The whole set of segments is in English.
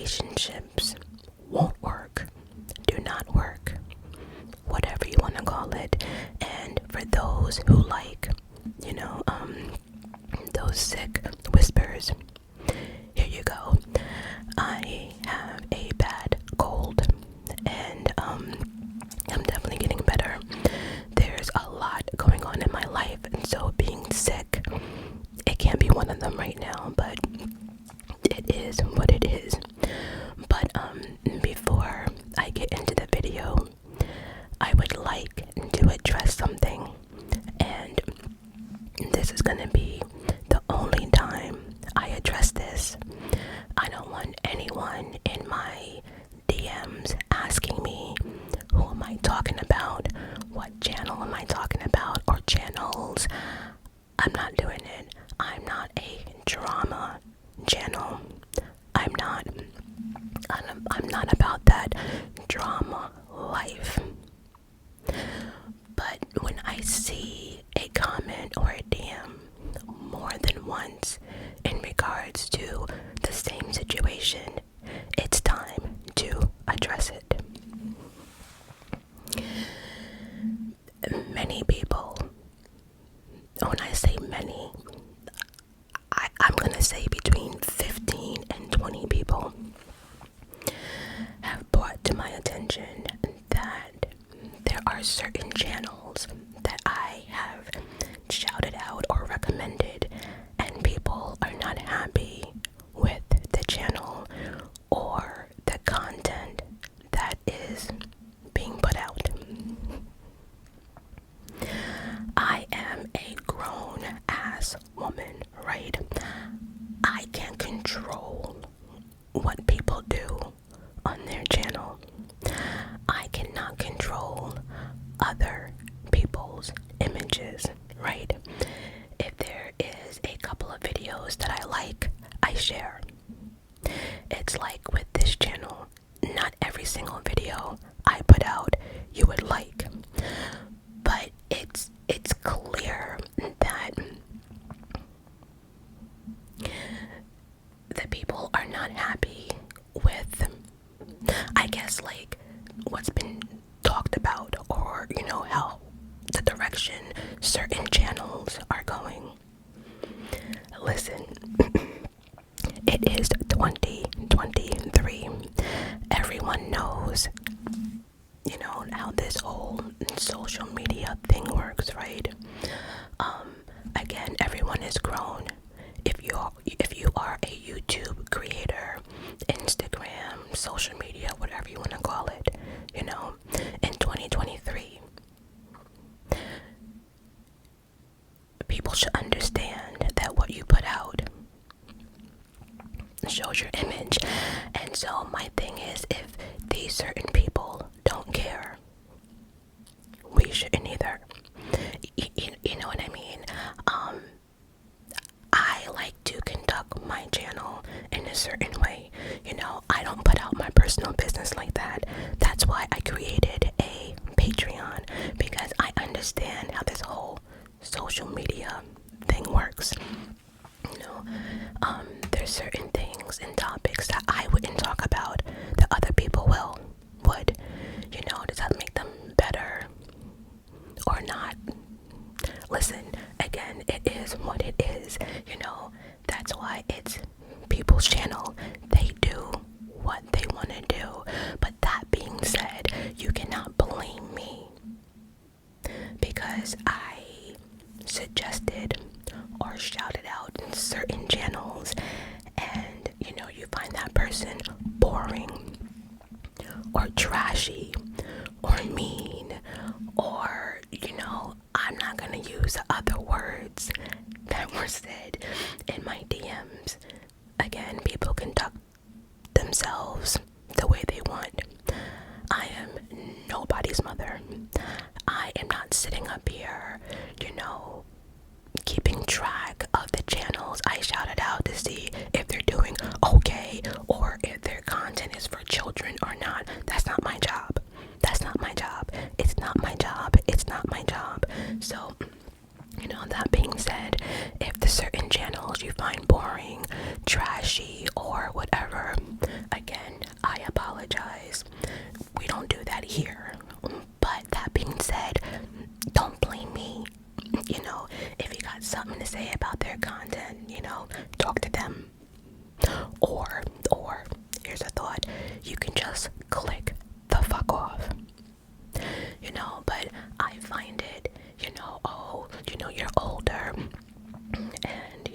relationships won't work, do not work, whatever you want to call it. And for those who like, those sick whispers, here you go. I have a bad cold, and I'm definitely getting better. There's a lot going on in my life, and so being sick, it can't be one of them right now, but it is what it is. But before I get into the video, I would like to address something, and this is gonna be the only time I address this. I don't want anyone in my DMs asking me, who am I talking about? What channel am I talking about? Or channels? I'm not doing it. I'm not a drama channel. I'm not about that drama life. But when I see a comment or a DM more than once in regards to the same situation, it's time to address it. Many people, when I say many, I'm gonna say between 15 and 20 people have brought to my attention that there are certain channels that I have shouted out or recommended, and people are not happy with the channel or the content that is being put out. I am a grown ass woman, right? I can't control what people do on their channel. I cannot control other people's images, right? If there is a couple of videos that I like, I share. It's like with this channel, not every single video I put out you would like, but it's clear that the people are not happy with, I guess, like what's been talked about, or how the direction certain channels are going. Listen, it is 2023. Everyone knows how this whole social media thing works, right? Again, everyone is grown. If you are a YouTube creator, Instagram, social media, whatever you want to call it, in 2023, people should understand that what you put out shows your image. And so my thing is, if these certain people don't care, we shouldn't either. You know what I mean? I like to conduct my channel in a certain way. I don't put out my personal business like that. That's why I created a Patreon, because I understand how this whole social media thing works. There's certain things and topics that I wouldn't talk about that other people would. Does that make them better or not? Listen, again, it is what it is. That's why it's people's channel. They do what they want to do. But that being said, you cannot blame me because I suggested or shouted out in certain channels, and you find that person boring or trashy or mean, or I'm not gonna use the other words that were said in my DMs. Again, people conduct themselves the way they want. I am nobody's mother. I am not sitting up here, keeping track of the channels I shouted out to see if they're doing okay or if their content is for children or not. That's not my job. That's not my job. It's not my job. It's not my job. So, that being said, if the certain channels you find boring, trashy, or whatever, again, them. Or here's a thought, you can just click the fuck off. But I find it, you're older and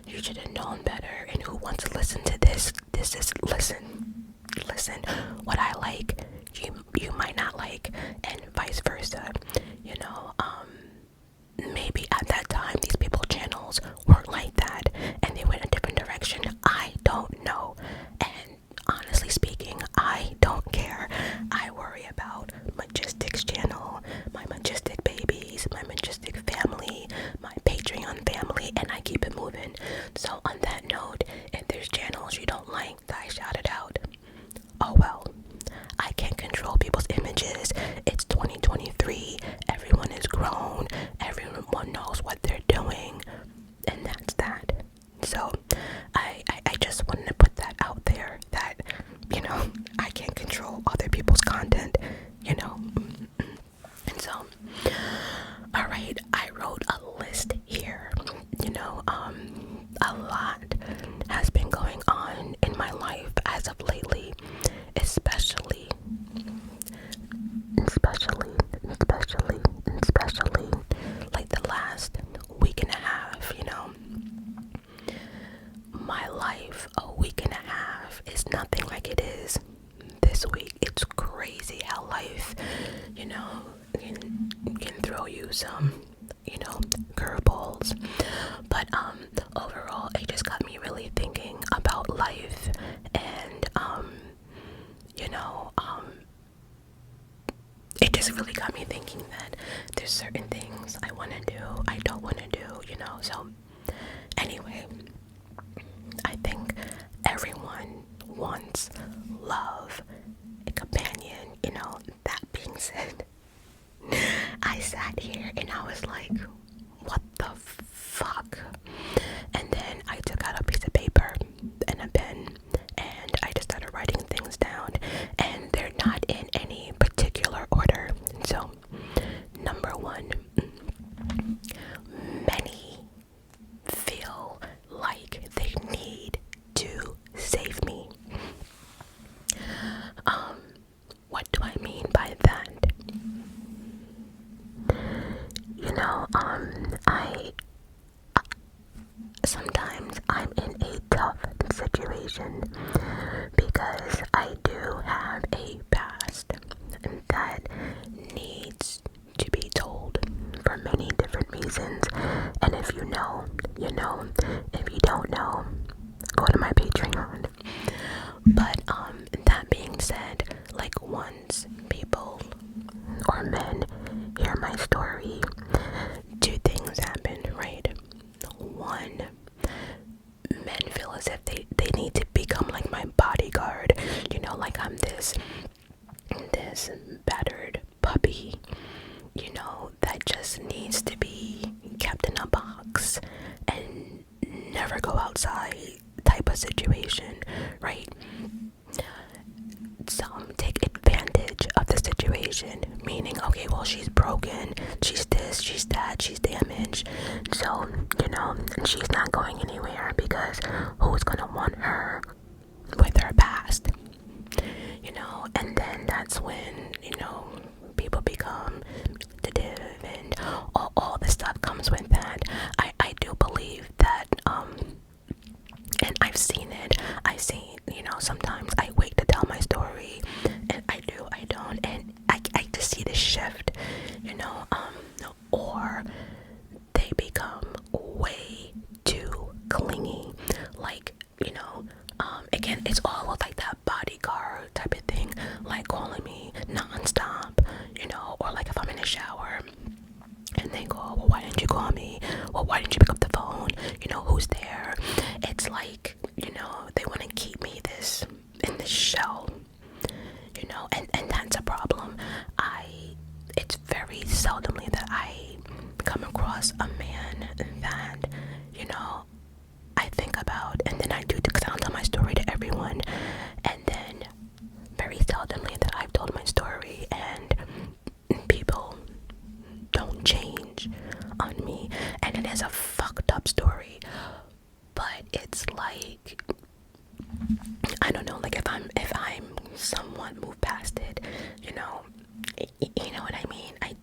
you should have known better, and who wants to listen to this is listen, what I like you might not like, and vice versa. Maybe at that time these people channels weren't like that and they went a different direction. I don't know, and honestly speaking, I don't care. I worry about Majestic's channel, my Majestic babies, my Majestic family, my Patreon family, and I keep it moving. So on that note, if there's channels you don't like that I shouted out, oh well. I can't control people's images. It's 2023. Everyone is grown. Everyone knows what they're doing. And that's that. So I just wanted to put that out there that, I can't control other people's content, And so, alright, I wrote a list here. A lot has been going on in my life as of lately, especially like the last week and a half. My life a week and a half is nothing like it is this week. It's crazy how life, can throw you some, curveballs. But overall, it just got me really thinking about life, and it just really got me thinking that there's certain things I want to do, I don't want to do, so anyway, I think everyone wants love, a companion, that being said, I sat here and I was like, what the fuck? And then I took out a piece of paper and a pen and I just started writing things down, and they're not in any particular order. So, number one, many feel like they need to save me. What do I mean by that? Sometimes I'm in a tough situation because I do have a past that needs to be told for many different reasons. And if you know, you know. If you don't know, go to my Patreon. But that being said, like, once people or men hear my story, two things happen, right? One, men feel as if they need to become like my bodyguard, like I'm this battered puppy, that just needs to be kept in a box and never go outside type of situation, right? Some take advantage of the situation, meaning, okay, well, she's broken, she's this, she's that, she's damaged, so, she's not going anywhere because who's gonna want her with her past, and then that's when, people become manipulative and all the stuff comes with that. I do believe that, and I've seen, sometimes I wait to tell my story, and I do, I don't, and I just see the shift, or they become way too clingy, like, again, it's all like that bodyguard type of thing, like calling me non-stop, or like if I'm in the shower, and they go, well, why didn't you call me? Well, why didn't you pick up the phone? Who's there? It's like, they want to keep me in this shell, and that's a problem. It's very seldomly that I come across a man that, I think about, and then I do, because I don't tell my story to everyone, and then very seldomly that I've told my story, and people don't change on me, and it is a fucked up story, but but it's like, I don't know, like if I'm somewhat moved past it, you know, you know what I mean? I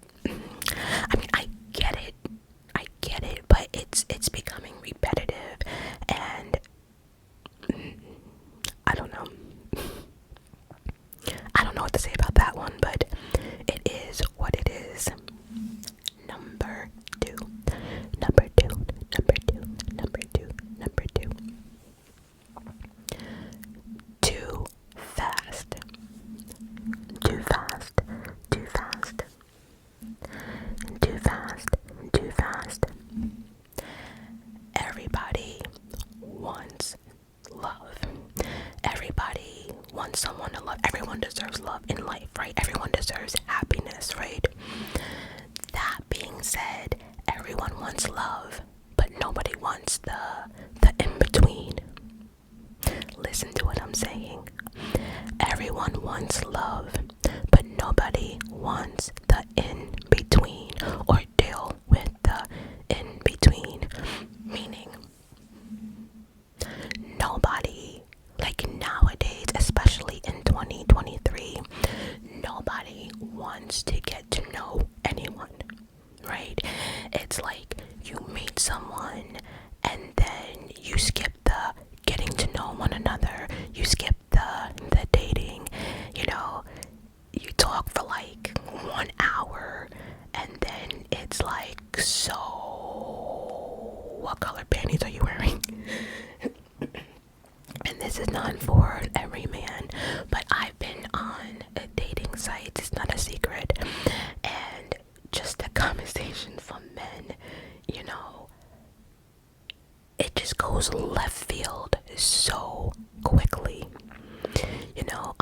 mean, I get it, but it's becoming repetitive, and I don't know. I don't know what to say about that one, but it is what it is. Number two, number two, number two, number two, number two. Too fast, too fast, too fast, too fast, too fast. Everybody wants love. Everybody wants someone to love. Everyone deserves love in life, right? Everyone deserves happiness, right? That being said, everyone wants love, but nobody wants the in-between. Listen to what I'm saying. Everyone wants love, but nobody wants the in-between, or deal with the in-between. Meaning, nobody, like nowadays, especially in 2023, nobody wants to get to know anyone, right? It's like you meet someone and then you skip the getting to know one another, you skip the dating, you know, you talk for like 1 hour and then it's like, so what color panties are you wearing? And this is not for every man, but I've been on a dating site, it's not a secret, and just the conversation from men, you know, it just goes left field so quickly. You know,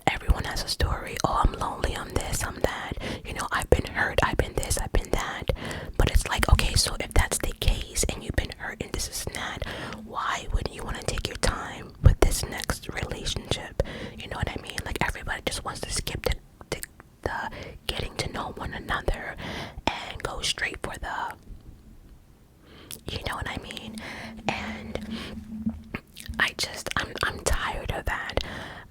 everyone has a story. Oh, I'm lonely, I'm this, I'm that. You know, I've been hurt, I've been this, I've been that. But it's like, okay, so if that's the case and you've been hurt and this is that, why wouldn't you want to take your time with this next relationship? You know what I mean? Like, everybody just wants to skip the getting to know one another and go straight for the, you know what I mean? And I'm tired of that.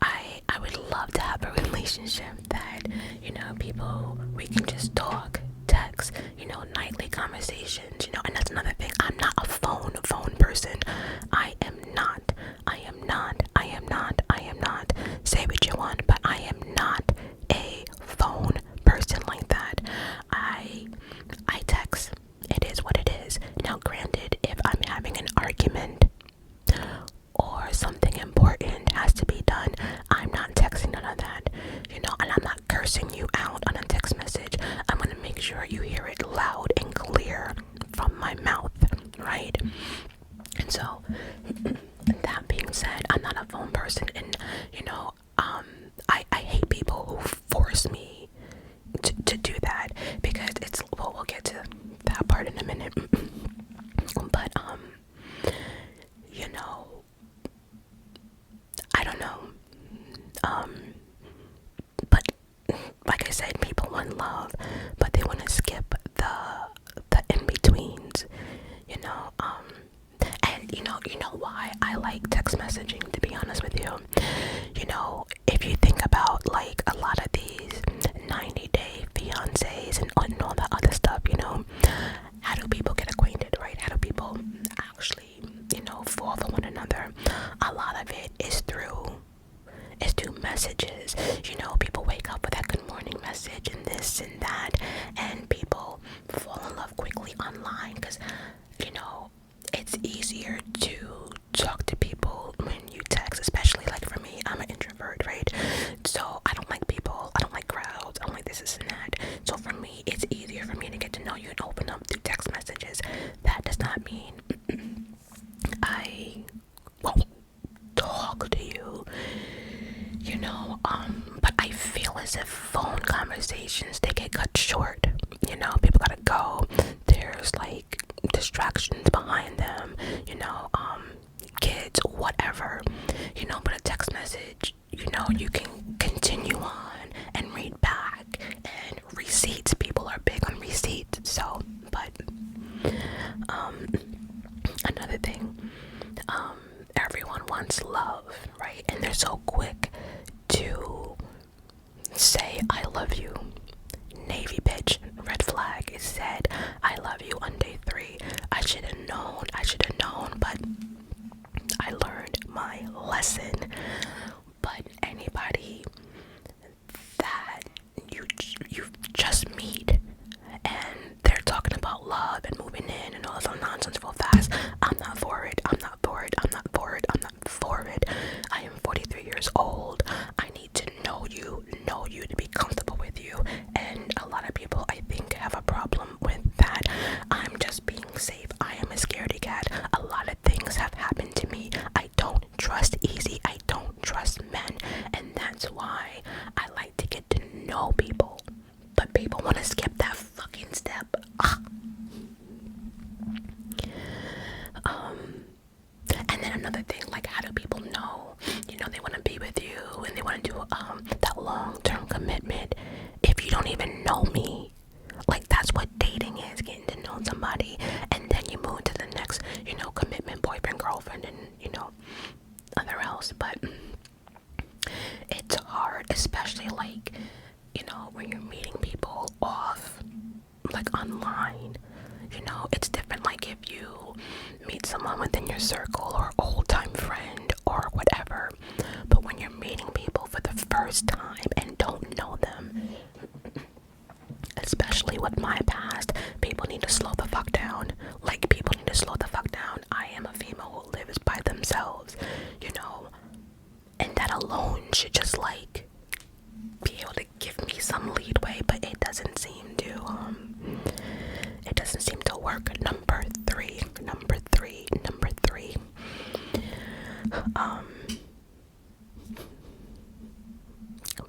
I would love to have a relationship that, you know, people, we can just talk, text, you know, nightly conversations, you know. And that's another thing, I'm not a phone person. I am not. Say what you want, but I am not a phone person like that. I text. It is what it is. Now granted, if I'm having an argument or something important has to be done, I'm not texting none of that, you know, and I'm not cursing you out on a text message. I'm gonna make sure you hear it loud and clear from my mouth, right? And so, that being said, I'm not a phone person, and you know, I hate people who force me to do that, because it's, well, we'll get to that part in a minute. But you know, I don't know. But like I said, people want love, but they want to skip the in-betweens, you know. And you know why I like text messaging, to be honest with you. You know, if you think about like a lot of these 90-day fiancés and all that other stuff, you know, how do people get acquainted, right? How do people actually, you know, fall for one another? A lot of it is through messages. You know, people wake up with that good morning message and this and that, and people fall in love quickly online because, you know, it's easier to talk to people when you text, especially like for me, I'm an introvert, right? So I don't like people, I don't like crowds, I don't like this and that. So for me, it's easier for me to get to know you and open up through text messages. That does not mean I won't talk to you, you know, but I feel as if phone conversations, they get cut short, you know. People gotta go, there's like distractions behind them, you know, kids, whatever, you know. But a text message, you know, you can continue on and read back, and receipts, people are big on receipts. So, but another thing wants love, right? And they're so quick to say I love you. Navy bitch, red flag. It said I love you on day 3. I should have known, but I learned my lesson. But anybody that you just meet and they're talking about love and moving in and all this nonsense real fast, I'm not for it. I am 43 years old. I need to know you, to be comfortable with you. And a lot of people, I think, have a problem with that. I'm just being safe. I am a scaredy cat. A lot of things have happened to me. I don't trust easy. I don't trust men. And that's why I like to get to know people. But people want to skip that fucking step. And then another thing, like, how do people know, they want to be with you and they want to do that long-term commitment if you don't even know me? Like, that's what dating is, getting to know somebody, and then you move to the next, commitment, boyfriend, girlfriend, and, other else. But it's hard, especially, like, when you're meeting people off, like, online. It's different, like, if you meet someone within your circle or old-time friend or whatever. But when you're meeting people for the first time and don't know them, especially with my past, people need to slow the fuck down. Like, people need to slow the fuck down. I am a female who lives by themselves, and that alone should just, like, be able to give me some leadway, but it doesn't seem to work. Number three.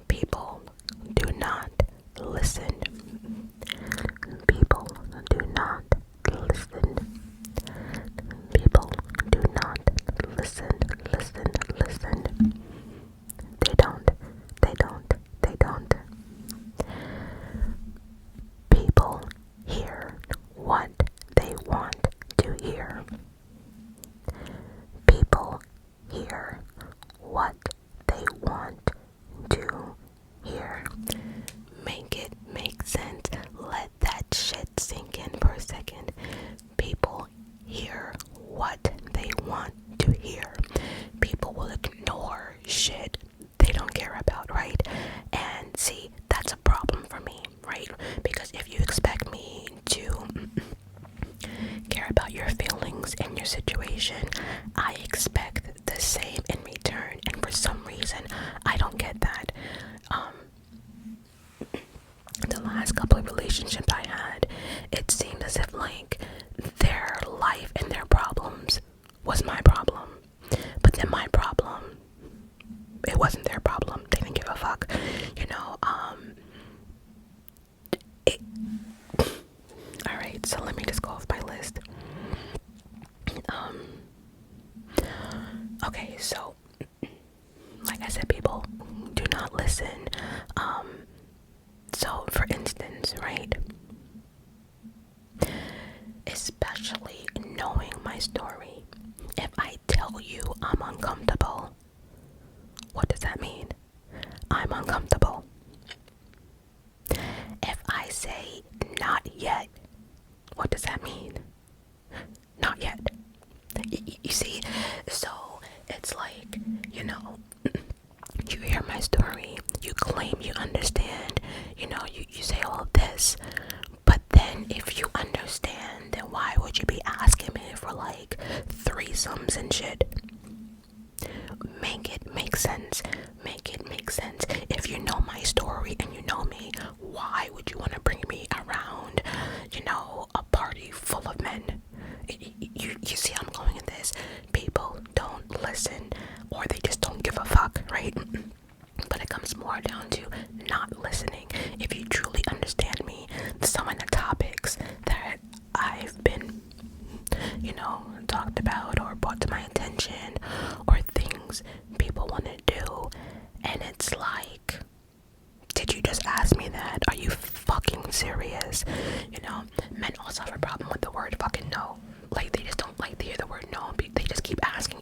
People do not listen. People do not listen. People do not listen. They don't. People hear what they want to hear. People hear what they want to hear. Make it make sense. Let that shit sink in for a second. People hear what they want to hear. People will ignore shit they don't care about, right? And see, that's a problem for me, right? Because if you expect me to care about your feelings and your situation, I expect the same in return, and for some reason I don't get that. The last couple of relationships I had, it seemed as if, like, their life and their problems was my problem, but then my problem, it wasn't their problem. They didn't give a fuck, Alright, so let me just go off my list. Okay, so, like I said, people do not listen. So, for instance, right, especially knowing my story, if I tell you I'm uncomfortable, what does that mean? I'm uncomfortable. If I say not yet, what does that mean? Not yet. You see? So it's like, you hear my story, you claim you understand, you say all of this, but then if you understand, then why would you be asking me for, like, threesomes and shit? Make it make sense. If you know my story and you know me, why would you want to bring me around, a party full of men? You see how I'm going in this? People don't listen, or they just don't give a fuck, right? But it comes more down to not listening. If you truly understand me, some of the topics that I've been, talked about or brought to my attention, or things people want to do, and it's like, did you just ask me that? Are you fucking serious? Men also have a problem with the word fucking no. Like, they just don't like to hear the word no. They just keep asking.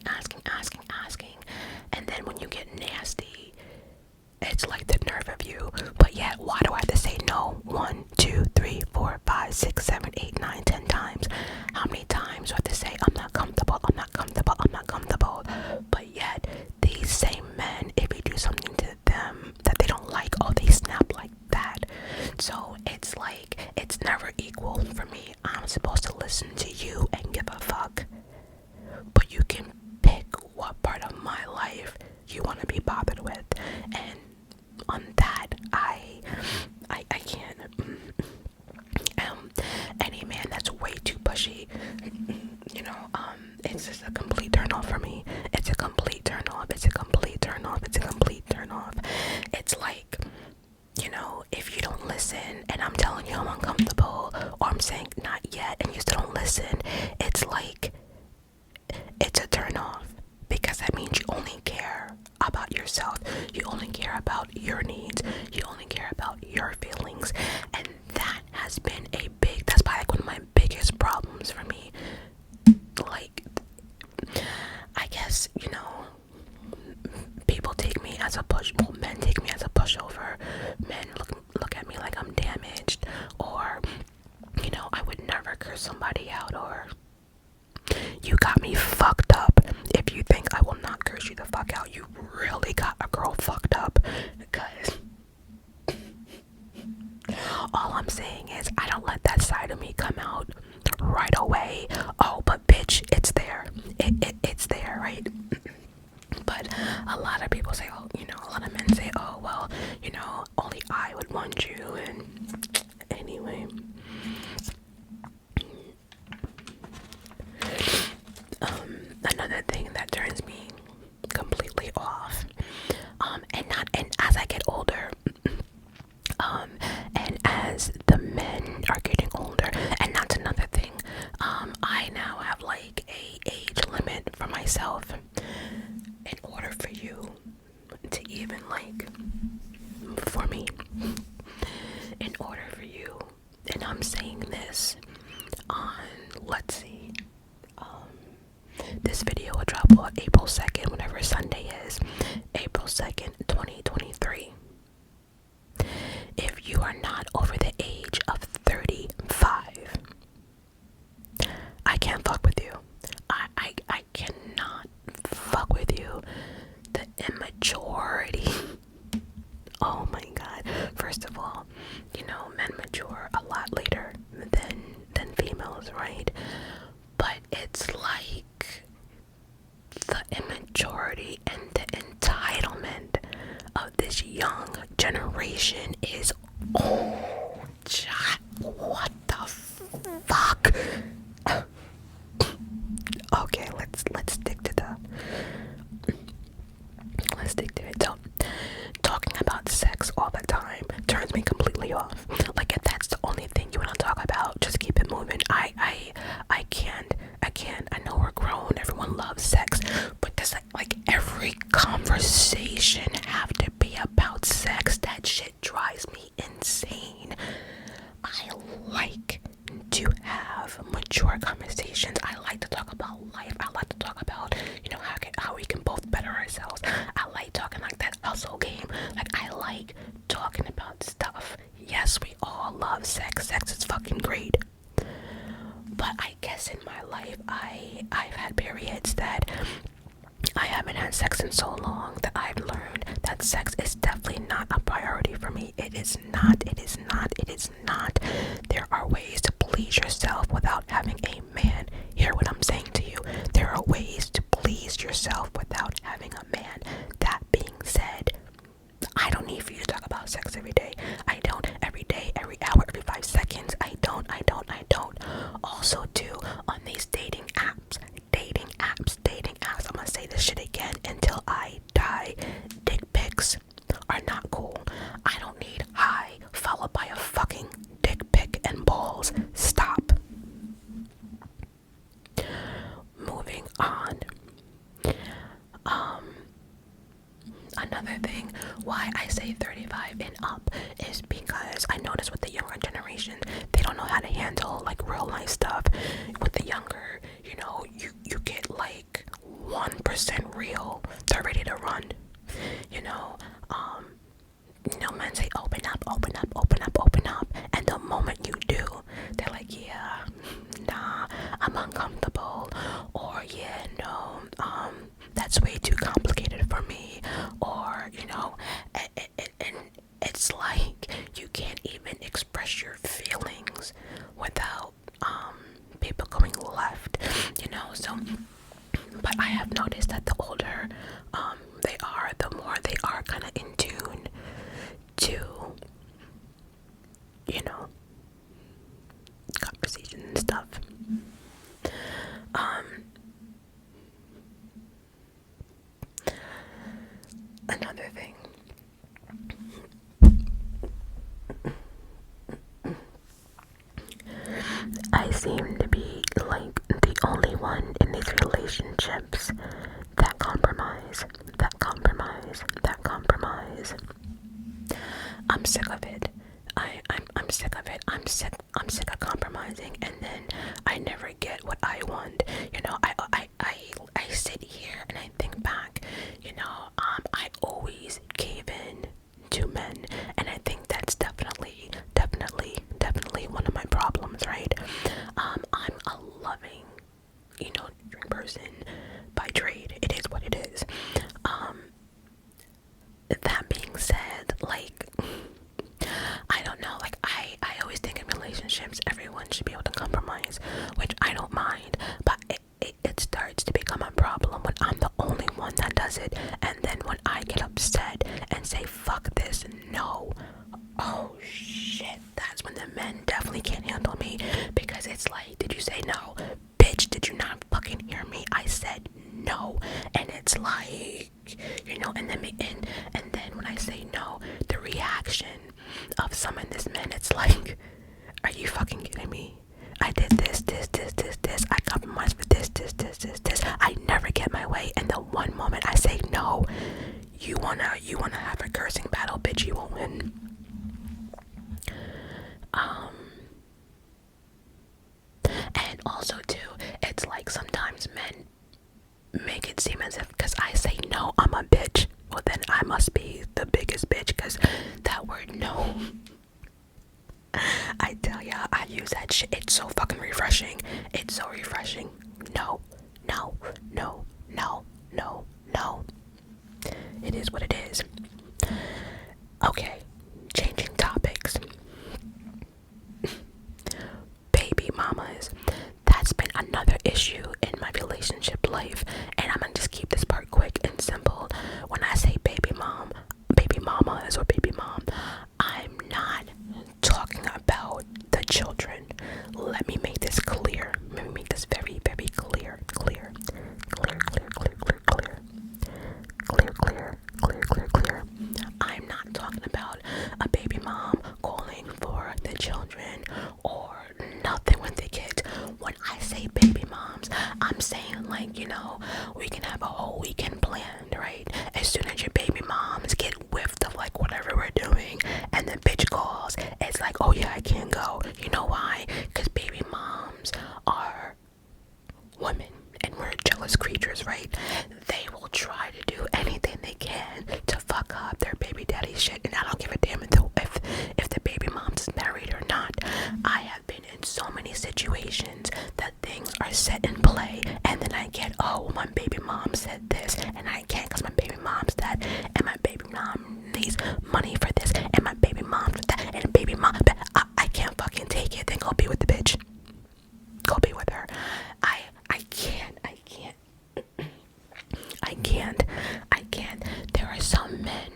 about your needs. You only care about your feelings. And that has been that's probably like one of my biggest problems for me. Like, I guess, people take me as a men take me as a pushover. Men look at me like I'm damaged, or, I would never curse somebody out, or you got me fucked up. If you think I will not curse you the fuck out, you really got a girl fucked up. Because all I'm saying is I don't let that side of me come out right away. Oh, but bitch, it's there. It's there, right? But a lot of people say, oh, a lot of men say, oh, well, only I would want you. And anyway, another thing that turns me completely off, and as I get older, and as the men are getting older, and that's another thing, I now have like a age limit for myself. In order for you to even for me, in order for you, and I'm saying this on, let's see, this video will drop on April 2nd, whenever Sunday is, April 2nd, 2023. If you are not over the age of 35, I can't fuck with you. I cannot fuck with you. The immaturity. Oh my god. First of all, men mature a lot later than females, right? But it's like the immaturity and the entitlement of this young generation is, oh, what the fuck? Okay, let's stick to it. So, talking about sex all the time turns me completely off. Like, if that's the only thing you want to talk about, just keep it moving. I can't. I know we're grown. Everyone loves sex, but does like every conversation have to be about sex? That shit drives me insane. I like to have mature conversations. I like to talk about life. I like to talk about, how we can both better ourselves. I like talking like that hustle game. Like, I like talking about stuff. Yes, we all love sex. Sex is fucking great. But I guess in my life, I've had periods that I haven't had sex in so long that I've learned that sex is definitely not a priority for me. It is not. There are ways to please yourself without having a man. Hear what I'm saying to you. There are ways to please yourself without having a man. That being said, I don't need for you to talk about sex every day. I don't. Every day, every hour, every 5 seconds. I don't. Also, too, on these dating apps, I'm gonna say this shit again until I die. Dick pics are not cool. I don't need hi followed by a fucking dick pic and balls. Stop. Moving on. Another thing why I say 35 and up is because I notice with the younger generation, they don't know how to handle like real life stuff. With the younger, you get like 1% real, they're ready to run. Men say open up, and the moment you do, they're like, yeah, nah, I'm uncomfortable, or yeah, no, that's way too complicated for me, or and it's like you can't even express your feelings without people going left, so. But I have noticed that the older they are, the more they are kind of in tune to, conversation and stuff. Another thing. I seem to be like the only one in these relationships that compromise. compromise. That compromise. I'm sick of it. I'm sick of it. I'm sick of compromising, and then I never get what I want. You know, I sit here and I think back. You know, I always gave in to men, and I think that's definitely one of my problems, right? I'm a loving, you know, person by trade. It is what it is. That being said, like, I don't know, like, I always think in relationships everyone should be able to compromise, which I don't mind, but it starts to become a problem when I'm the only one that does it, and then when I get upset and say fuck this, no, oh shit, that's when the men definitely can't handle me, because it's like, did you say no? Bitch, did you not fucking hear me? I said no. And it's like, you know, and then when I say no, the reaction of some of this men, it's like, are you fucking kidding me? I did this. I compromised for this. I never get my way, and the one moment I say no, you wanna have a cursing battle, bitch, you won't win. And also too, it's like sometimes men make it seem as if because I say no, I'm a bitch. Well, then I must be the biggest bitch, because that word no, I tell ya, I use that shit. It's so fucking refreshing. It's so refreshing. No. It is what it is. Okay, changing topics. Baby mamas. That's been another issue in my relationship life, and I'm gonna just keep this part quick and simple. When I say baby mom, baby mamas, or baby mom, I'm not talking about the children. Let me make this clear. Let me make this very, very clear. I'm not talking about a baby mom calling for the children or nothing with the kids. When I say baby moms, I'm saying, like, you know, we can have a whole weekend planned, right? As soon as your baby moms get whiffed of like whatever we're doing, and the bitch calls, it's like, oh yeah, I can't go. You know why? Because baby moms are women, and we're jealous creatures, right? They will try to do anything they can to fuck up their baby daddy shit, and I don't give a damn if the baby mom's is married or not. I have been in so many situations that things are set in play, and then I get, oh, well, my baby mom said this, and I can't because my baby mom's that, and my baby mom needs money for this, and my baby mom's for that, and baby mom, I can't fucking take it. Then go be with the bitch. Go be with her. I can't. There are some men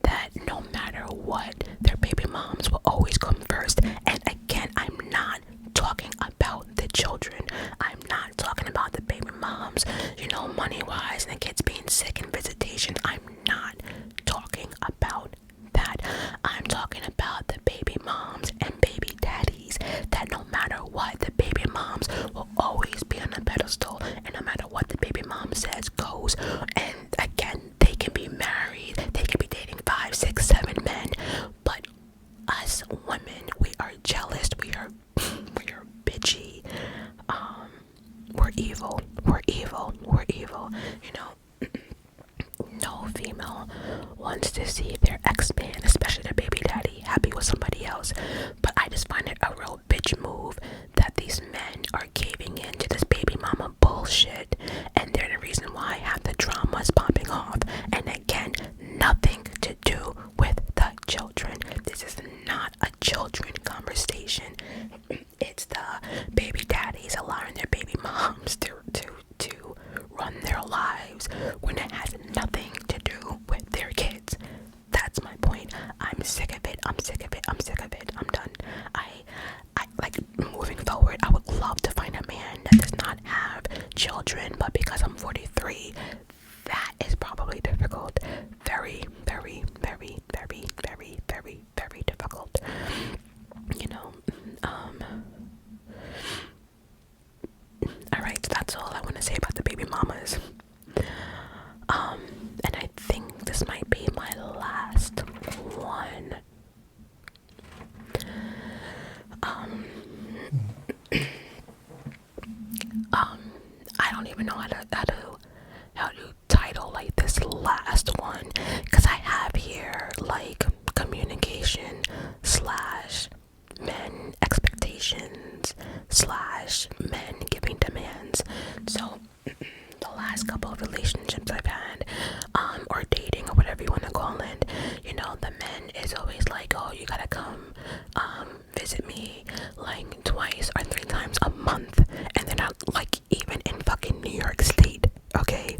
that no matter what, their baby moms will always come first. And again, I'm not talking about the children. I'm not talking about the baby moms, you know, money-wise, and the kids being sick and visitation. I'm not talking about that. I'm talking about the baby moms and baby daddies that no matter what, the baby moms will always be on a pedestal, and no matter what the baby mom says goes. And again, they can be married, they can be dating 5, 6, 7 men, but us women, we are jealous, we are bitchy, we're evil, you know. No female wants to see their ex-man, especially their baby daddy, happy with somebody else. But I just find it a real bitch move that these men are caving into this baby mama bullshit, and they're the reason why half the drama is popping off. And again, nothing to do with the children. This is not a children conversation. It's the baby daddies allowing their baby moms to run their lives when it has nothing to do with their kids. That's my point. I'm sick of it. I'm done. I like, moving forward, I would love to find a man relationships I've had, or dating or whatever you want to call it, you know, the men is always like, oh, you gotta come visit me like twice or 3 times a month, and they're not like even in fucking New York State, okay?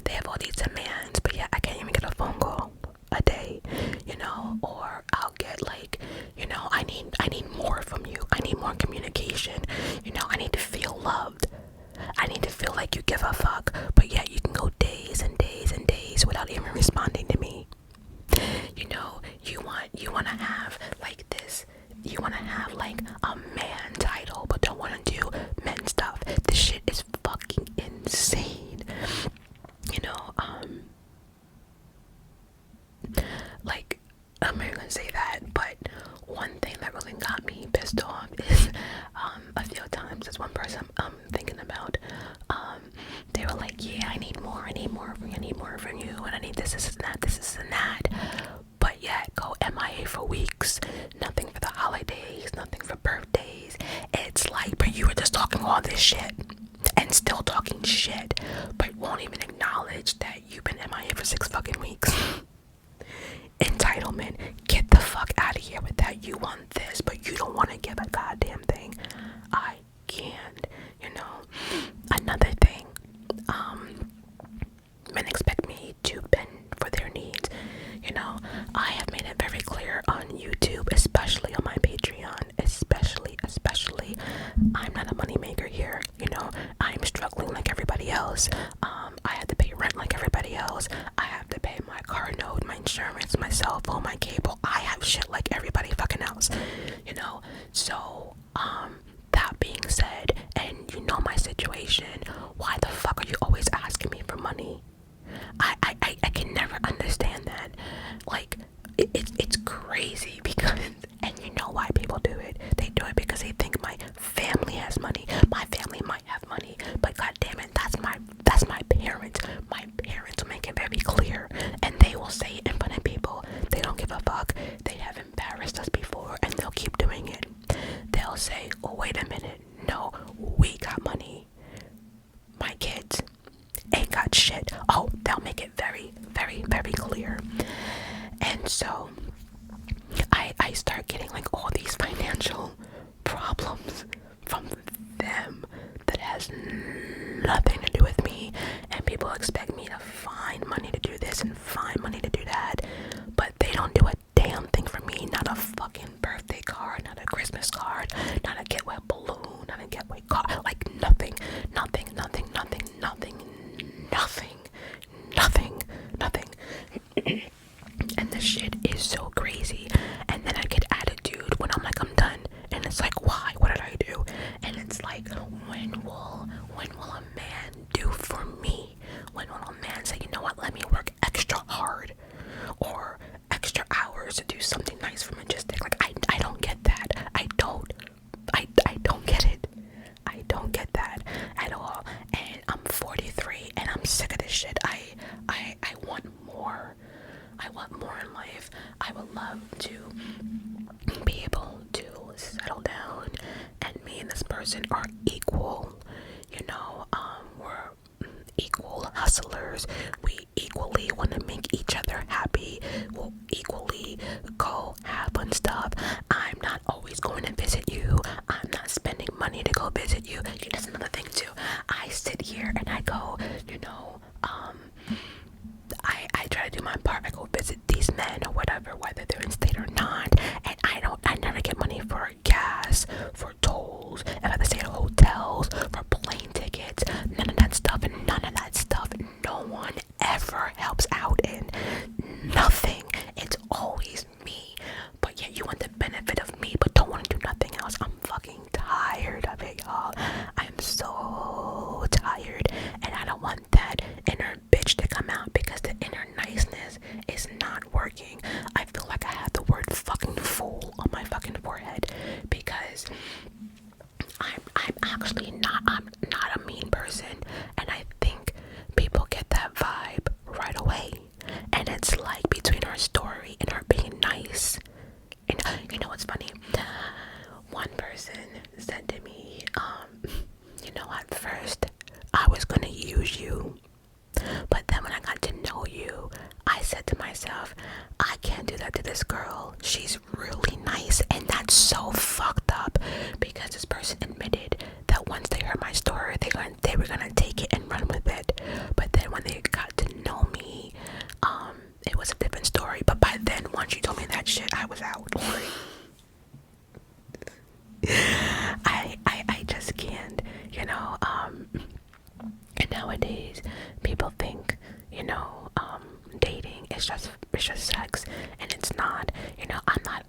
They have all these demands, but yeah, I can't even get a phone call a day, you know. Or I'll get like, you know, I need more from you. I need more communication. You know, I need to feel loved. I need to feel like you give a fuck. But yet you can go days and days and days without even responding to me. You know, you want to have like this. You want to have like a man title, but don't want to do men stuff. This shit is fucking insane. You know, like, I'm not gonna say that, but one thing that really got me pissed off is a few times this one person I'm thinking about, they were like, yeah, I need more from you, and I need this and that, but yet go MIA for weeks, nothing for the holidays, nothing for birthdays. It's like, but you were just talking all this shit and still talking shit, but won't even acknowledge that you've been MIA for 6 fucking weeks. Entitlement, get the fuck out of here with that. You want this, but you don't want to give a goddamn thing. I can't, you know. Another thing, men expect me to bend for their needs. You know, I have made it very clear on YouTube, especially on my Patreon, especially, I'm not a money maker here. You know, I'm struggling like everybody else. I have to pay rent like everybody else. I have to pay my car note, my insurance, my cell phone, my cable. I have shit like everybody fucking else, you know. So, that being said, and you know my situation, why the fuck are you always asking me for money? I can never understand that. Like, it's crazy because, and you know why people do it. They do it because they think my family has money. My family might have money, but goddamn it, that's my parents. My parents will make it very clear, and they will say it in front of people. They don't give a fuck. They have embarrassed us before, and they'll keep doing it. They'll say, oh, wait a minute, no, we got money. My kids ain't got shit. Oh, they'll make it very, very, very clear. And so I start getting like all these financial problems from them that has nothing to do with me, and people expect me to find money to do this and find money to do that, but they don't do a damn thing for me. Not a fucking birthday card, not a Christmas card, not a get well balloon, not a get well card, like nothing. And this shit is so crazy. And then I get attitude when I'm like, I'm done, and it's like, why? What did I do? And it's like, when will a man do for me? When will a man say, you know what, let me work extra hard or extra hours to do something nice for Majestic? Like, I don't get that. I don't get it. I don't get that at all. And I'm 43 and I'm sick of this shit. I want more. I want more in life. I would love to be able to settle down, and me and this person are equal. You know, we're equal hustlers. We equally want to make each other happy. We'll equally go have fun stuff. I'm not always going to visit you. I'm not spending money to go visit you. That's another thing too. I sit here and I go, you know, I try to do my part. I go visit these men or whatever, whether they're in state or not, and I never get money for gas, for tolls, if I have to stay at hotels, for plane tickets, none of that stuff. No one ever helps out in nothing. It's always me, but yet you want the benefit of me, but don't want to do nothing else. I'm fucking tired of it, y'all. I'm so tired, and I don't want that inner bitch to come out, because the inner niceness is not working. I feel like I have the word fucking fool on my fucking forehead, because I'm actually not, I'm not a mean person, and I think people get that vibe right away. to this girl. She's really nice, and that's so fucked up because this person admitted that once they heard my story, they were gonna take it and run with it. But then when they got to know me, it was a different story. But by then, once you told me that shit, I was out. I just can't, you know. And nowadays, people think, you know, dating is just sex, and it's not. You know, I'm not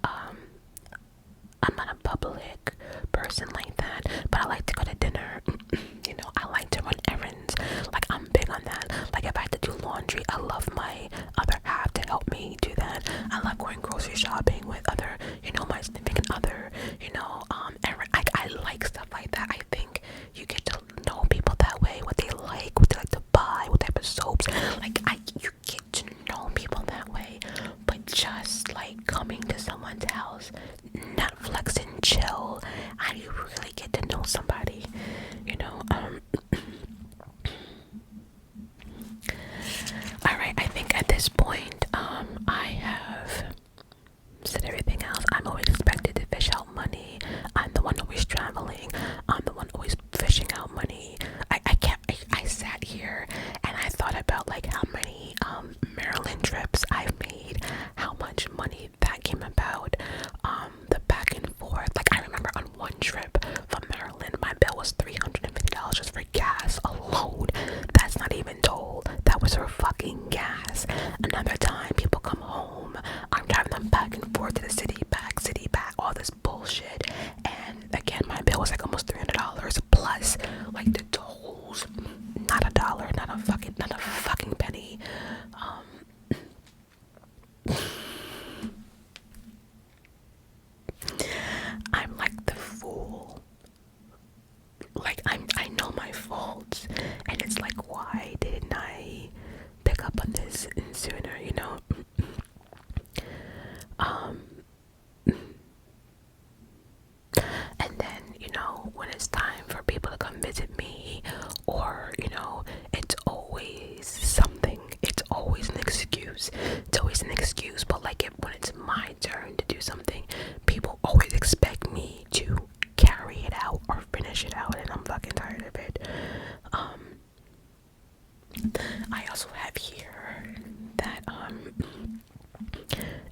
a public person like that, but I like to go to dinner. You know, I like to run errands. Like, I'm big on that. Like, if I have to do laundry, I love my other half to help me do that. I love going grocery shopping with other, you know, my significant other, you know, I like stuff like that. I think you get to know people that way, what they like to buy, what type of soaps. Like, you get to know people that way. But just like coming to someone's house, Netflix and chill, how do you really get to know somebody? You know, alright, I think at this point, I have said everything else. I'm always expected to fish out money. I'm the one always traveling. I'm the one always fishing out money. I sat here and I thought about like how many Maryland trips I've made, how much money that came about, the back and forth. Like, I remember on one trip from Maryland, my bill was $350 just for gas alone. That's not even toll. That was for fucking gas. Another time, people come home, I'm driving them back and forth to the city back, all this bullshit. And again, my bill was like almost $300 plus like the tolls. Not a dollar, not a fucking penny. I'm like the fool. Like, I know my faults, and it's like, why didn't I pick up on this sooner, you know? And then, you know, when it's time for people to come visit me, or, you know, it's always something. It's always an excuse. But like, when it's my turn to do something, people always expect me to carry it out or finish it out, and I'm fucking tired of it. I also have here that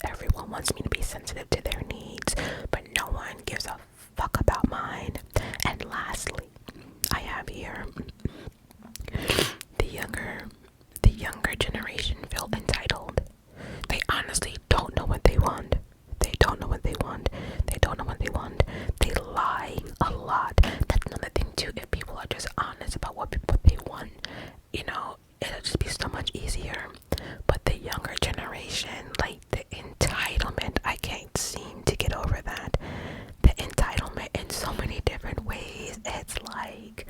everyone wants me to be sensitive to their needs, but no one gives a fuck about mine. And lastly, I have here the younger generation feel entitled. They honestly don't know what they want. They lie a lot. That's another thing too. If people are just honest about what they want, you know, it'll just be so much easier. But the younger generation, like the entitlement, I can't seem to get over that. The entitlement in so many different ways. It's like,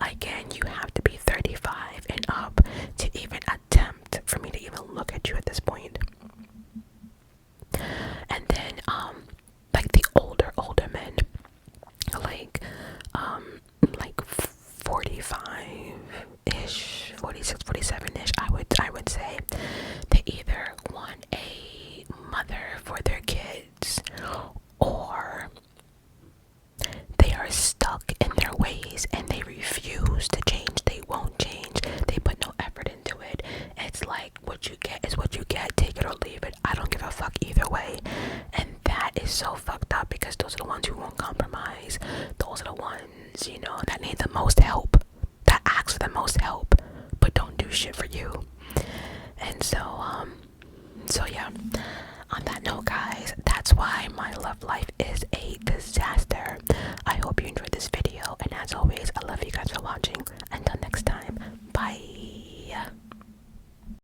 again, you have to be 35 and up to even attempt for me to even look at you at this point. And then, like the older men, like 45-ish, 46, 47-ish, I would say, they either want a mother for their kids, or they are stuck in their ways and they refuse to change. They won't change. They put no effort into it. It's like, what you get is what you get. Take it or leave it. I don't give a fuck either way. And that is so fucked up, because those are the ones who won't compromise. Those are the ones, you know, that need the most help, that ask for the most help, but don't do shit for you. And so yeah, on that note, guys, that's why my love life is a disaster. I hope you enjoyed this video, and as always, I love you guys for watching. Until next time, bye.